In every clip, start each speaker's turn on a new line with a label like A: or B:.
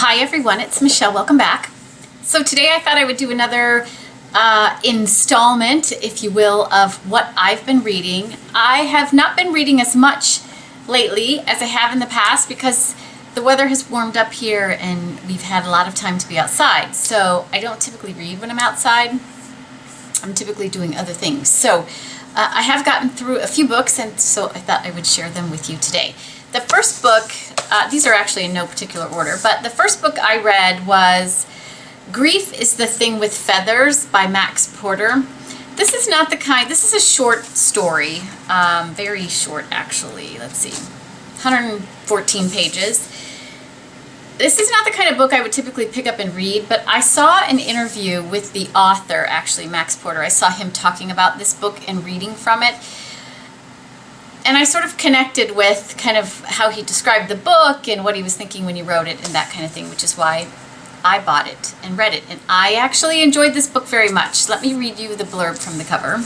A: Hi everyone, it's Michelle. Welcome back. So today I thought I would do another installment, if you will, of what I've been reading. I have not been reading as much lately as I have in the past because the weather has warmed up here and we've had a lot of time to be outside. So I don't typically read when I'm outside. I'm typically doing other things. So I have gotten through a few books, and so I thought I would share them with you today. The first book, these are actually in no particular order, but the first book I read was Grief is the Thing with Feathers by Max Porter. This is not the kind, this is a short story, very short actually, let's see, 114 pages. This is not the kind of book I would typically pick up and read, but I saw an interview with the author, actually, Max Porter. I saw him talking about this book and reading from it. And I sort of connected with kind of how he described the book and what he was thinking when he wrote it and that kind of thing, which is why I bought it and read it. And I actually enjoyed this book very much. Let me read you the blurb from the cover.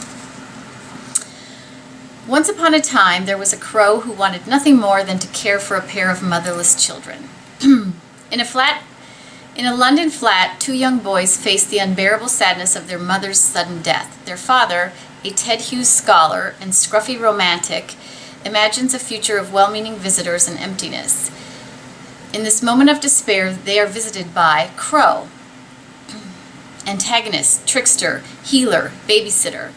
A: Once upon a time, there was a crow who wanted nothing more than to care for a pair of motherless children. In a London flat, two young boys faced the unbearable sadness of their mother's sudden death. Their father, a Ted Hughes scholar and scruffy romantic, imagines a future of well-meaning visitors and emptiness. In this moment of despair, they are visited by Crow, antagonist, trickster, healer, babysitter.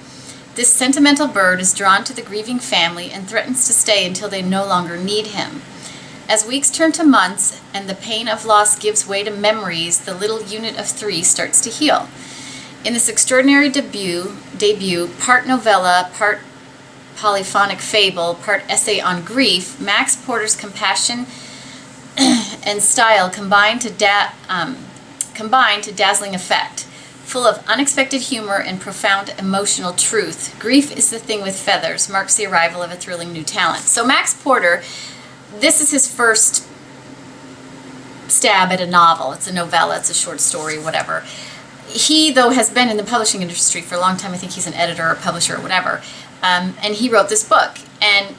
A: This sentimental bird is drawn to the grieving family and threatens to stay until they no longer need him. As weeks turn to months and the pain of loss gives way to memories, the little unit of three starts to heal. In this extraordinary debut, part novella, part polyphonic fable, part essay on grief, Max Porter's compassion and style combine to dazzling effect. Full of unexpected humor and profound emotional truth, Grief is the Thing with Feathers marks the arrival of a thrilling new talent. So Max Porter, this is his first stab at a novel. It's a novella, it's a short story, whatever. He, though, has been in the publishing industry for a long time. I think he's an editor or publisher or whatever. And he wrote this book. And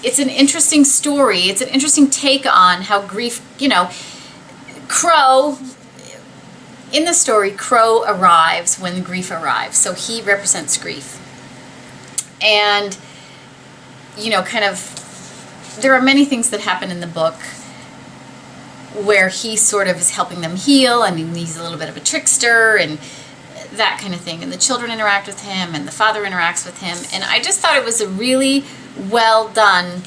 A: it's an interesting story. It's an interesting take on how grief, Crow, in the story, Crow arrives when grief arrives. So he represents grief. And, there are many things that happen in the book where he sort of is helping them heal. I mean, he's a little bit of a trickster and that kind of thing. And the children interact with him and the father interacts with him. And I just thought it was a really well done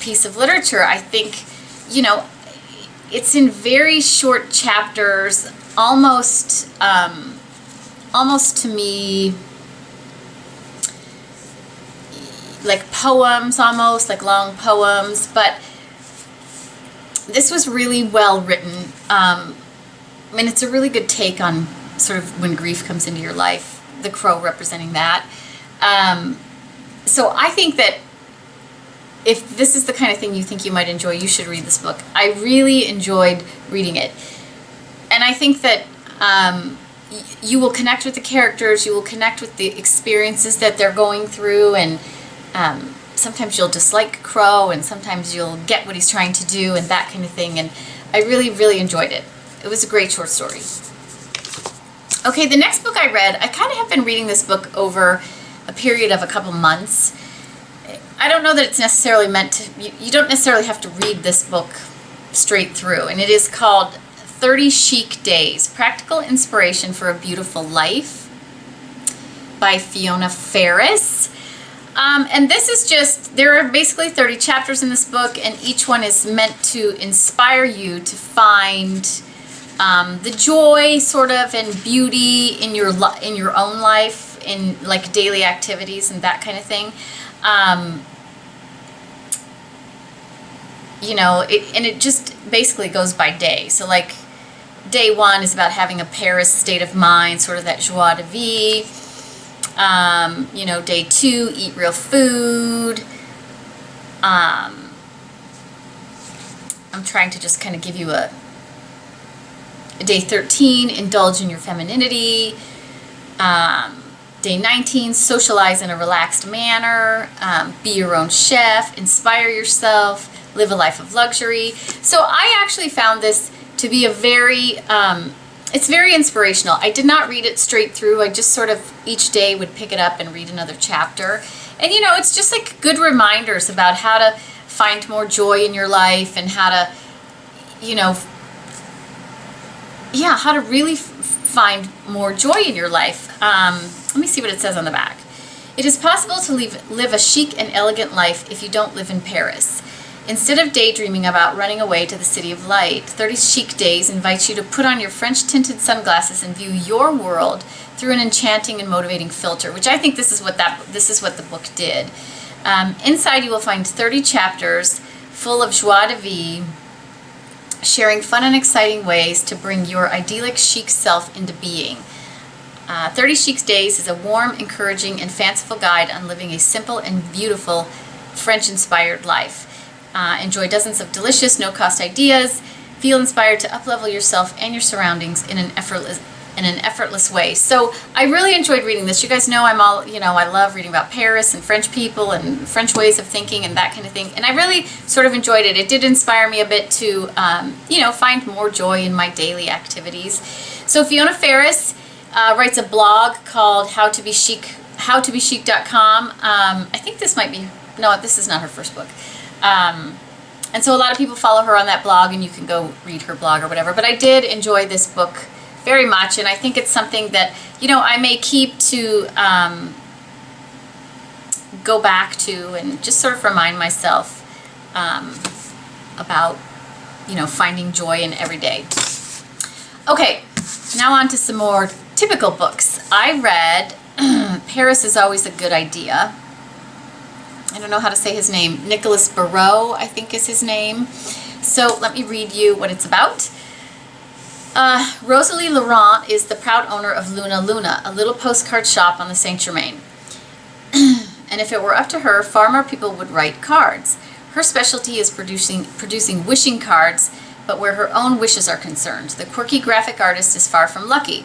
A: piece of literature. I think, it's in very short chapters, almost to me, like poems, almost like long poems, but this was really well written. It's a really good take on sort of when grief comes into your life, the crow representing that. So I think that if this is the kind of thing you think you might enjoy, you should read this book. I really enjoyed reading it. And I think that you will connect with the characters, you will connect with the experiences that they're going through, and sometimes you'll dislike Crow and sometimes you'll get what he's trying to do and that kind of thing. And I really, really enjoyed it. It was a great short story. Okay, the next book I read, I kind of have been reading this book over a period of a couple months. I don't know that it's necessarily meant to, you don't necessarily have to read this book straight through. And it is called 30 Chic Days, Practical Inspiration for a Beautiful Life by Fiona Ferris. And this is just, there are basically 30 chapters in this book, and each one is meant to inspire you to find the joy sort of and beauty in your own life, in like daily activities and that kind of thing. It just basically goes by day. So like day one is about having a Paris state of mind, sort of that joie de vivre. Day two, eat real food. I'm trying to just kind of give you a day 13, indulge in your femininity. Day 19, socialize in a relaxed manner. Be your own chef, inspire yourself, live a life of luxury. So I actually found this to be a very, it's very inspirational. I did not read it straight through. I just sort of each day would pick it up and read another chapter. And you know, it's just like good reminders about how to find more joy in your life and how to, you know, yeah, how to really find more joy in your life. Let me see what it says on the back. It is possible to live a chic and elegant life if you don't live in Paris. Instead of daydreaming about running away to the City of Light, 30 Chic Days invites you to put on your French-tinted sunglasses and view your world through an enchanting and motivating filter, which I think this is what the book did. Inside you will find 30 chapters full of joie de vivre, sharing fun and exciting ways to bring your idyllic chic self into being. 30 Chic Days is a warm, encouraging, and fanciful guide on living a simple and beautiful French-inspired life. Enjoy dozens of delicious, no-cost ideas. Feel inspired to up-level yourself and your surroundings in an effortless way. So I really enjoyed reading this. You guys know I love reading about Paris and French people and French ways of thinking and that kind of thing. And I really sort of enjoyed it. It did inspire me a bit to, find more joy in my daily activities. So Fiona Ferris writes a blog called howtobechic.com. I think this is not her first book. And so a lot of people follow her on that blog, and you can go read her blog or whatever. But I did enjoy this book very much, and I think it's something that, you know, I may keep to go back to and just sort of remind myself about, you know, finding joy in every day. Okay, now on to some more typical books. I read Paris is Always a Good Idea. I don't know how to say his name. Nicholas Barreau, I think is his name. So let me read you what it's about. Rosalie Laurent is the proud owner of Luna Luna, a little postcard shop on the Saint-Germain. And if it were up to her, far more people would write cards. Her specialty is producing wishing cards, but where her own wishes are concerned. The quirky graphic artist is far from lucky.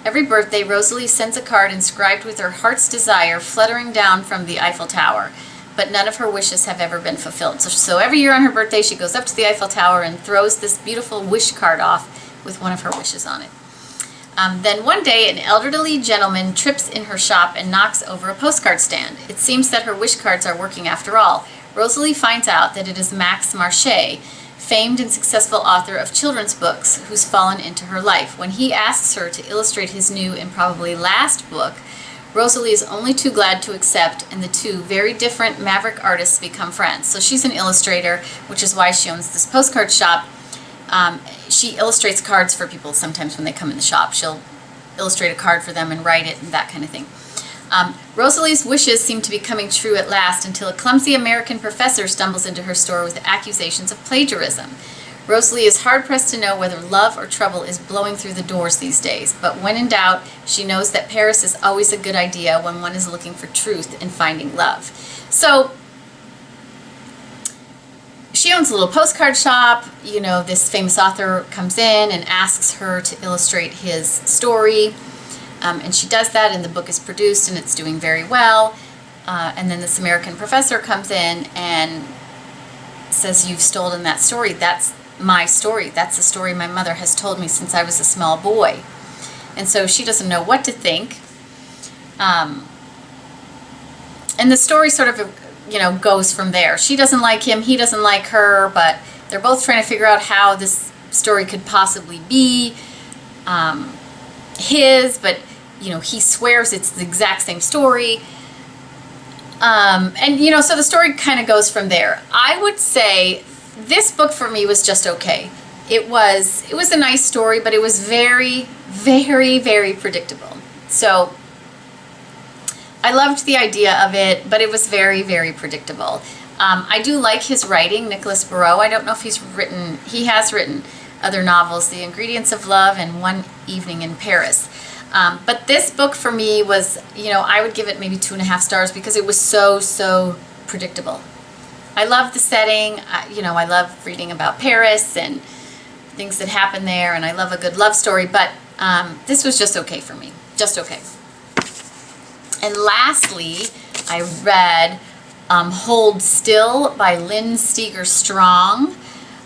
A: Every birthday, Rosalie sends a card inscribed with her heart's desire fluttering down from the Eiffel Tower. But none of her wishes have ever been fulfilled. So every year on her birthday, she goes up to the Eiffel Tower and throws this beautiful wish card off with one of her wishes on it. Then one day, an elderly gentleman trips in her shop and knocks over a postcard stand. It seems that her wish cards are working after all. Rosalie finds out that it is Max Marché, famed and successful author of children's books, who's fallen into her life. When he asks her to illustrate his new and probably last book, Rosalie is only too glad to accept, and the two very different maverick artists become friends. So she's an illustrator, which is why she owns this postcard shop. She illustrates cards for people sometimes when they come in the shop. She'll illustrate a card for them and write it and that kind of thing. Rosalie's wishes seem to be coming true at last until a clumsy American professor stumbles into her store with accusations of plagiarism. Rosalie is hard-pressed to know whether love or trouble is blowing through the doors these days, but when in doubt, she knows that Paris is always a good idea when one is looking for truth and finding love. So, she owns a little postcard shop. You know, this famous author comes in and asks her to illustrate his story, and she does that, and the book is produced, and it's doing very well. And then this American professor comes in and says, "You've stolen that story. That's my story. That's the story my mother has told me since I was a small boy." And so she doesn't know what to think. And the story sort of, you know, goes from there. She doesn't like him, he doesn't like her, but they're both trying to figure out how this story could possibly be his, but, you know, he swears it's the exact same story. And, you know, so the story kind of goes from there. I would say this book for me was just okay. It was a nice story, but it was very, very, very predictable. So I loved the idea of it, but it was very, very predictable. I do like his writing, Nicholas Barreau. I don't know if he has written other novels, The Ingredients of Love and One Evening in Paris. But this book for me was, you know, I would give it maybe 2.5 stars because it was so predictable. I love the setting. I love reading about Paris and things that happen there, and I love a good love story, but this was just okay for me. Just okay. And lastly, I read Hold Still by Lynn Steger Strong.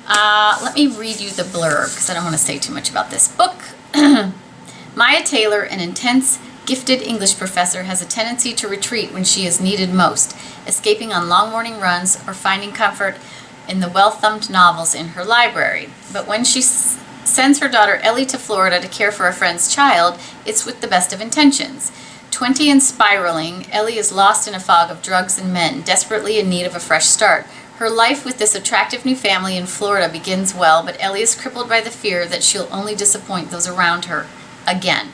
A: Let me read you the blurb because I don't want to say too much about this book. Maya Taylor, an intense, gifted English professor, has a tendency to retreat when she is needed most, escaping on long morning runs or finding comfort in the well-thumbed novels in her library. But when she sends her daughter Ellie to Florida to care for a friend's child, it's with the best of intentions. 20 and spiraling, Ellie is lost in a fog of drugs and men, desperately in need of a fresh start. Her life with this attractive new family in Florida begins well, but Ellie is crippled by the fear that she'll only disappoint those around her again.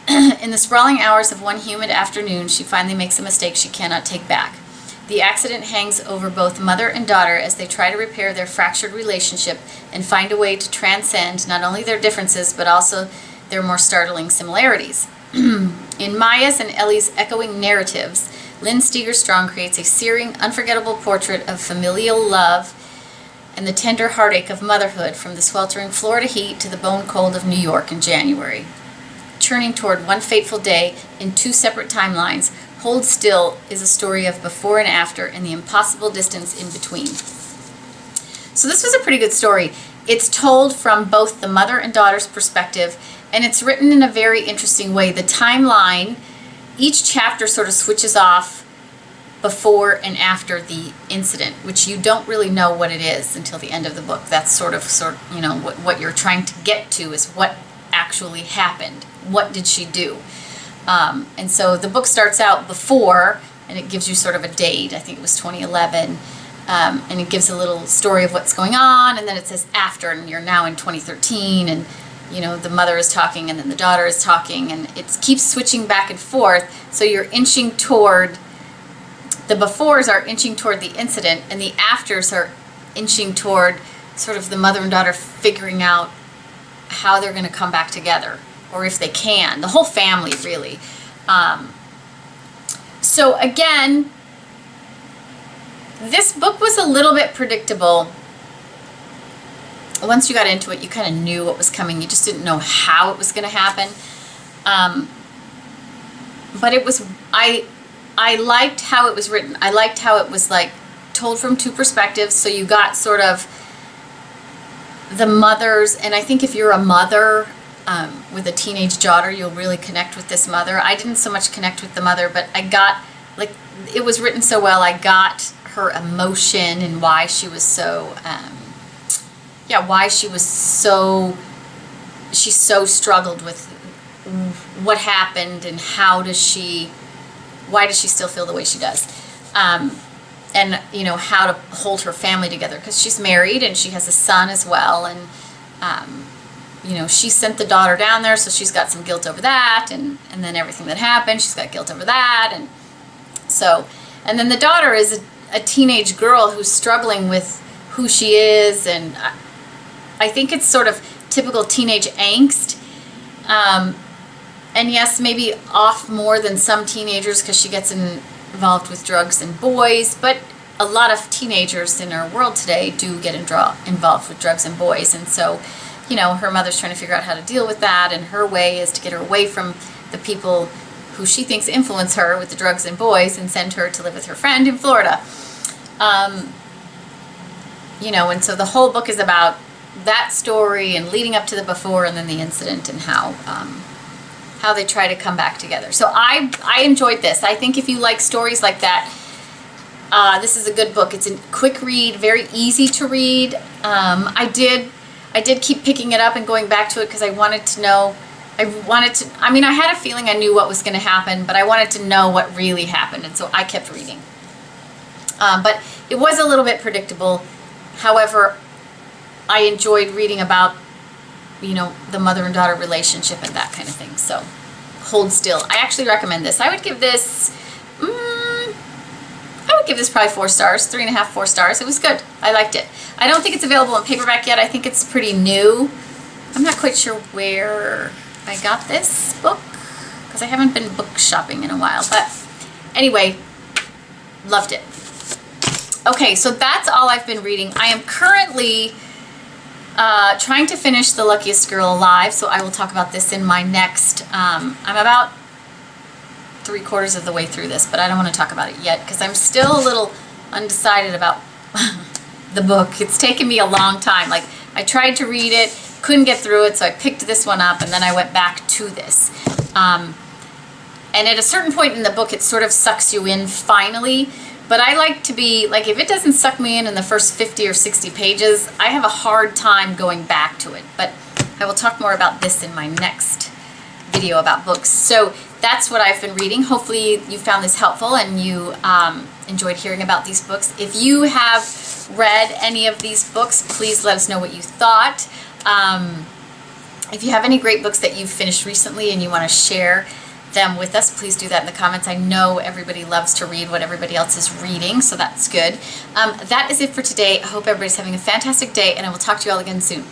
A: In the sprawling hours of one humid afternoon, she finally makes a mistake she cannot take back. The accident hangs over both mother and daughter as they try to repair their fractured relationship and find a way to transcend not only their differences but also their more startling similarities. In Maya's and Ellie's echoing narratives, Lynn Steger-Strong creates a searing, unforgettable portrait of familial love and the tender heartache of motherhood, from the sweltering Florida heat to the bone cold of New York in January. Churning toward one fateful day in two separate timelines, Hold Still is a story of before and after and the impossible distance in between. So this was a pretty good story. It's told from both the mother and daughter's perspective, and it's written in a very interesting way. The timeline, each chapter sort of switches off before and after the incident, which you don't really know what it is until the end of the book. That's sort of what you're trying to get to is what actually happened. What did she do? And so the book starts out before, and it gives you sort of a date. I think it was 2011. And it gives a little story of what's going on, and then it says after, and you're now in 2013, and the mother is talking, and then the daughter is talking, and it keeps switching back and forth. So you're inching toward, the befores are inching toward the incident, and the afters are inching toward sort of the mother and daughter figuring out how they're going to come back together, or if they can. The whole family, really. So again, this book was a little bit predictable. Once you got into it, you kind of knew what was coming. You just didn't know how it was going to happen. But it was, I liked how it was written. I liked how it was like told from two perspectives. So you got sort of the mothers, and I think if you're a mother with a teenage daughter, you'll really connect with this mother. I didn't so much connect with the mother, but I got, like, it was written so well. I got her emotion and why she was so, she so struggled with what happened and why does she still feel the way she does, and how to hold her family together, because she's married and she has a son as well, and she sent the daughter down there, so she's got some guilt over that, and then everything that happened, she's got guilt over that, and then the daughter is a teenage girl who's struggling with who she is, and I think it's sort of typical teenage angst. And yes, maybe off more than some teenagers because she gets involved with drugs and boys, but a lot of teenagers in our world today do get involved with drugs and boys, and so, her mother's trying to figure out how to deal with that, and her way is to get her away from the people who she thinks influence her with the drugs and boys and send her to live with her friend in Florida. And so the whole book is about that story and leading up to the before and then the incident and how they try to come back together. So I enjoyed this. I think if you like stories like that, this is a good book. It's a quick read, very easy to read. I did keep picking it up and going back to it because I wanted to know. I had a feeling I knew what was going to happen, but I wanted to know what really happened, and so I kept reading. But it was a little bit predictable. However, I enjoyed reading about, the mother and daughter relationship and that kind of thing. So, Hold Still. I actually recommend this. I would give this probably 4 stars, 3.5, 4 stars. It was good. I liked it. I don't think it's available in paperback yet. I think it's pretty new. I'm not quite sure where I got this book because I haven't been book shopping in a while. But anyway, loved it. Okay, so that's all I've been reading. I am currently trying to finish The Luckiest Girl Alive, so I will talk about this in my next, I'm about 3/4 of the way through this, but I don't want to talk about it yet because I'm still a little undecided about the book. It's taken me a long time. Like, I tried to read it, couldn't get through it, so I picked this one up, and then I went back to this. And at a certain point in the book, it sort of sucks you in finally. But I like to be, like, if it doesn't suck me in the first 50 or 60 pages, I have a hard time going back to it. But I will talk more about this in my next video about books. So that's what I've been reading. Hopefully you found this helpful and you enjoyed hearing about these books. If you have read any of these books, please let us know what you thought. If you have any great books that you've finished recently and you want to share them with us, please do that in the comments. I know everybody loves to read what everybody else is reading, so that's good. That is it for today. I hope everybody's having a fantastic day, and I will talk to you all again soon.